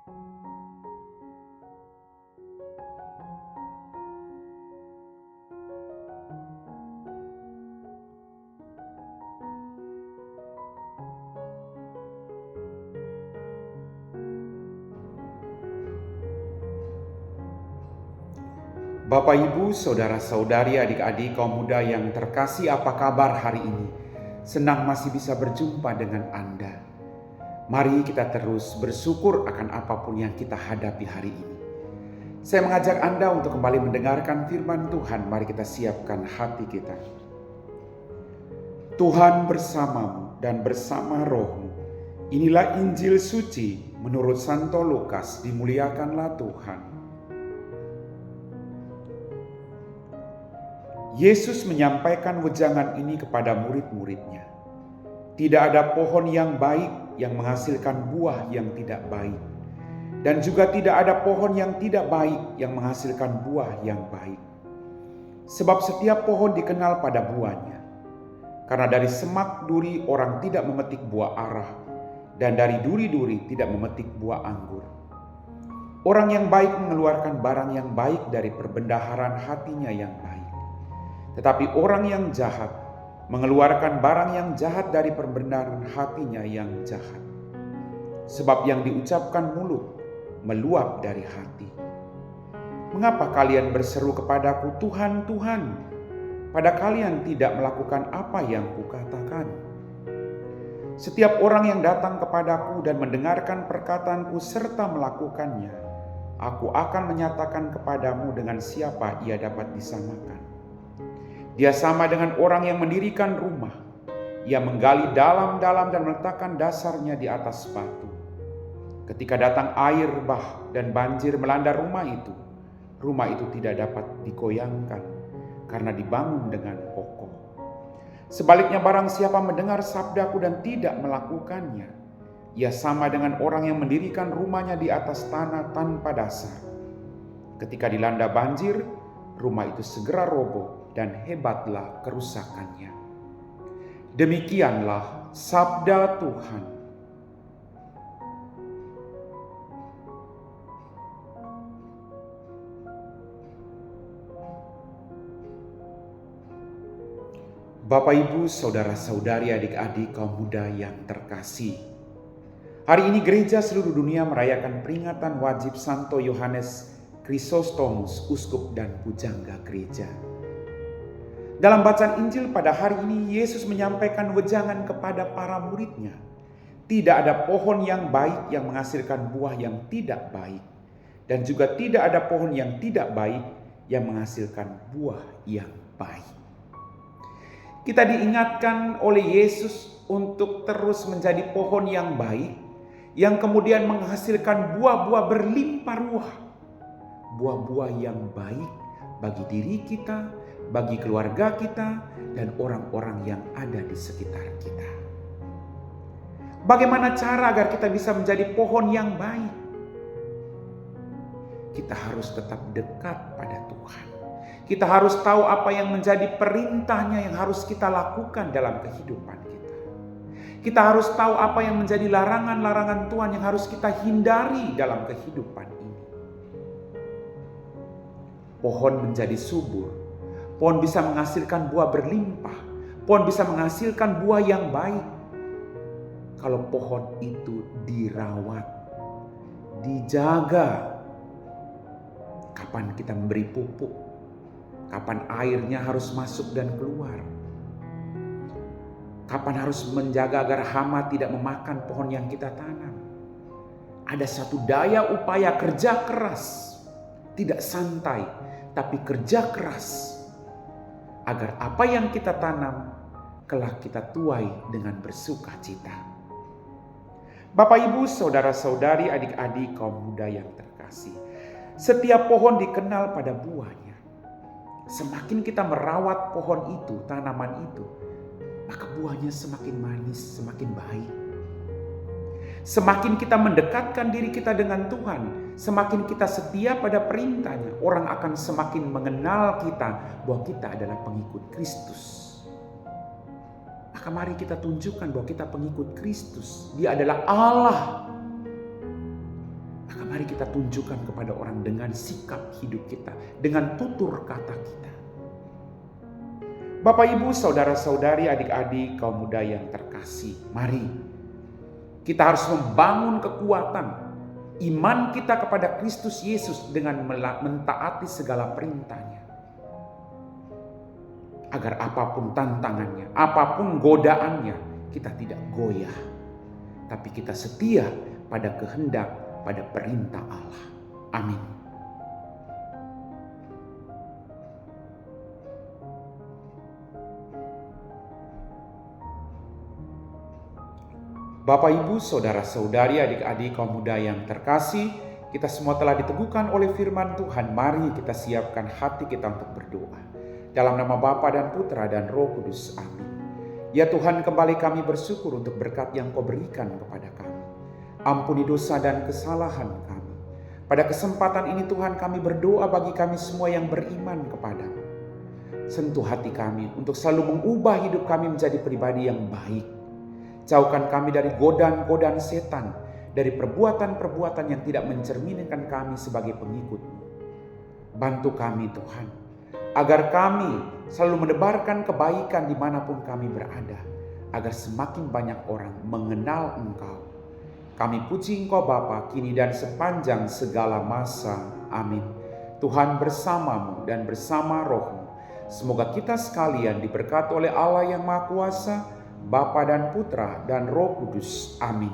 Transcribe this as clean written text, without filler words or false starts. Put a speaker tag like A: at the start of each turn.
A: Bapak, Ibu, saudara-saudari, adik-adik, kaum muda yang terkasih, apa kabar hari ini? Senang masih bisa berjumpa dengan Anda. Mari kita terus bersyukur akan apapun yang kita hadapi hari ini. Saya mengajak Anda untuk kembali mendengarkan firman Tuhan. Mari kita siapkan hati kita. Tuhan bersamamu dan bersama rohmu. Inilah Injil suci menurut Santo Lukas. Dimuliakanlah Tuhan. Yesus menyampaikan wejangan ini kepada murid-muridnya. Tidak ada pohon yang baik yang menghasilkan buah yang tidak baik. Dan juga tidak ada pohon yang tidak baik yang menghasilkan buah yang baik. Sebab setiap pohon dikenal pada buahnya. Karena dari semak duri orang tidak memetik buah arah. Dan dari duri-duri tidak memetik buah anggur. Orang yang baik mengeluarkan barang yang baik dari perbendaharaan hatinya yang baik. Tetapi orang yang jahat mengeluarkan barang yang jahat dari perbendaharaan hatinya yang jahat. Sebab yang diucapkan mulut meluap dari hati. Mengapa kalian berseru kepadaku, Tuhan, Tuhan, pada kalian tidak melakukan apa yang kukatakan? Setiap orang yang datang kepadaku dan mendengarkan perkataanku serta melakukannya, aku akan menyatakan kepadamu dengan siapa ia dapat disamakan. Dia sama dengan orang yang mendirikan rumah. Ia menggali dalam-dalam dan meletakkan dasarnya di atas batu. Ketika datang air bah dan banjir melanda rumah itu tidak dapat digoyangkan karena dibangun dengan kokoh. Sebaliknya barang siapa mendengar sabdaku dan tidak melakukannya, ia sama dengan orang yang mendirikan rumahnya di atas tanah tanpa dasar. Ketika dilanda banjir, rumah itu segera roboh dan hebatlah kerusakannya. Demikianlah sabda Tuhan. Bapak, Ibu, saudara-saudari, adik-adik, kaum muda yang terkasih. Hari ini gereja seluruh dunia merayakan peringatan wajib Santo Yohanes Chrysostomus, uskup dan pujangga gereja. Dalam bacaan Injil pada hari ini, Yesus menyampaikan wejangan kepada para muridnya. Tidak ada pohon yang baik yang menghasilkan buah yang tidak baik. Dan juga tidak ada pohon yang tidak baik yang menghasilkan buah yang baik. Kita diingatkan oleh Yesus untuk terus menjadi pohon yang baik, yang kemudian menghasilkan buah-buah berlimpah ruah. Buah-buah yang baik bagi diri kita, bagi keluarga kita, dan orang-orang yang ada di sekitar kita. Bagaimana cara agar kita bisa menjadi pohon yang baik? Kita harus tetap dekat pada Tuhan. Kita harus tahu apa yang menjadi perintahnya yang harus kita lakukan dalam kehidupan kita. Kita harus tahu apa yang menjadi larangan-larangan Tuhan yang harus kita hindari dalam kehidupan ini. Pohon menjadi subur. Pohon bisa menghasilkan buah berlimpah. Pohon bisa menghasilkan buah yang baik. Kalau pohon itu dirawat, dijaga. Kapan kita memberi pupuk? Kapan airnya harus masuk dan keluar? Kapan harus menjaga agar hama tidak memakan pohon yang kita tanam? Ada satu daya upaya kerja keras. Tidak santai, tapi kerja keras. Agar apa yang kita tanam, kelak kita tuai dengan bersuka cita. Bapak, Ibu, saudara-saudari, adik-adik, kaum muda yang terkasih. Setiap pohon dikenal pada buahnya. Semakin kita merawat pohon itu, tanaman itu, maka buahnya semakin manis, semakin baik. Semakin kita mendekatkan diri kita dengan Tuhan, semakin kita setia pada perintahnya, orang akan semakin mengenal kita bahwa kita adalah pengikut Kristus. Maka mari kita tunjukkan bahwa kita pengikut Kristus. Dia adalah Allah. Maka Mari kita tunjukkan kepada orang dengan sikap hidup kita, dengan tutur kata kita. Bapak, Ibu, saudara-saudari, adik-adik, kaum muda yang terkasih, mari kita harus membangun kekuatan iman kita kepada Kristus Yesus dengan mentaati segala perintahnya. Agar apapun tantangannya, apapun godaannya, kita tidak goyah. Tapi kita setia pada kehendak, pada perintah Allah. Amin. Bapak, Ibu, saudara-saudari, adik-adik, kaum muda yang terkasih, kita semua telah diteguhkan oleh firman Tuhan. Mari kita siapkan hati kita untuk berdoa. Dalam nama Bapa dan Putra dan Roh Kudus. Amin. Ya Tuhan, kembali kami bersyukur untuk berkat yang Kau berikan kepada kami. Ampuni dosa dan kesalahan kami. Pada kesempatan ini Tuhan, kami berdoa bagi kami semua yang beriman kepadamu. Sentuh hati kami untuk selalu mengubah hidup kami menjadi pribadi yang baik. Jauhkan kami dari godaan-godaan setan, dari perbuatan-perbuatan yang tidak mencerminkan kami sebagai pengikut-Mu. Bantu kami Tuhan, agar kami selalu menebarkan kebaikan dimanapun kami berada, agar semakin banyak orang mengenal Engkau. Kami puji Engkau Bapa, kini dan sepanjang segala masa. Amin. Tuhan bersamamu dan bersama Roh-Mu. Semoga kita sekalian diberkati oleh Allah yang Maha Kuasa, Bapa dan Putra dan Roh Kudus. Amin.